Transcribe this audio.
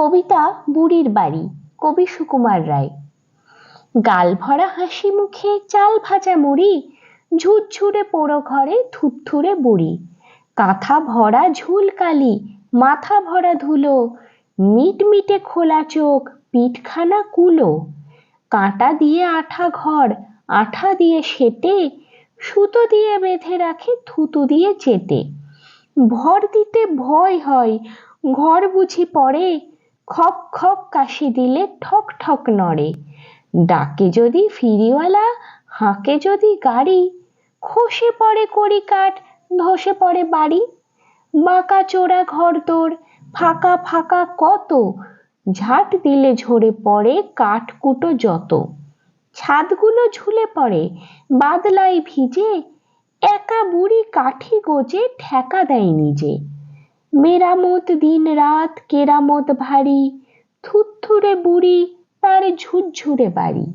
কবিতা বুড়ির বাড়ি, কবি সুকুমার রায়। গাল ভরা হাসি মুখে চাল ভাজা মুড়ি, ঝুরঝুরে পোড়ো ঘরে থুরথুরে বুড়ি। কাঁথা ভরা ঝুলকালি, মাথা ভরা ধুলো, মিটমিটে খোলা চোখ, পিঠখানা কুলো। কাঁটা দিয়ে আঠা ঘর, আঠা দিয়ে সেটে, সুতো দিয়ে বেঁধে রাখে থুতু দিয়ে চেটে। ভর দিতে ভয় হয়, ঘর বুঝি পড়ে, খক খক কাশি দিলে ঠক ঠক নড়ে। ডাকে যদি ফিরিওয়ালা, হাঁকে যদি গাড়ি, খসে পড়ে কড়ি কাঠ, ধসে পড়ে বাড়ি। বাঁকা চোরা ঘরদোর, ফাঁকা ফাঁকা কত, ঝাঁট দিলে ঝরে পড়ে কাঠকুটো যত। ছাদগুলো ঝুলে পড়ে, বাদলায় ভিজে, একা বুড়ি কাঠি গোজে ঠেকা দেয় নিজে। মেরামত দিন রাত কেরামত ভারী, থুরথুরে বুড়ি তার ঝুরঝুরে বাড়ি।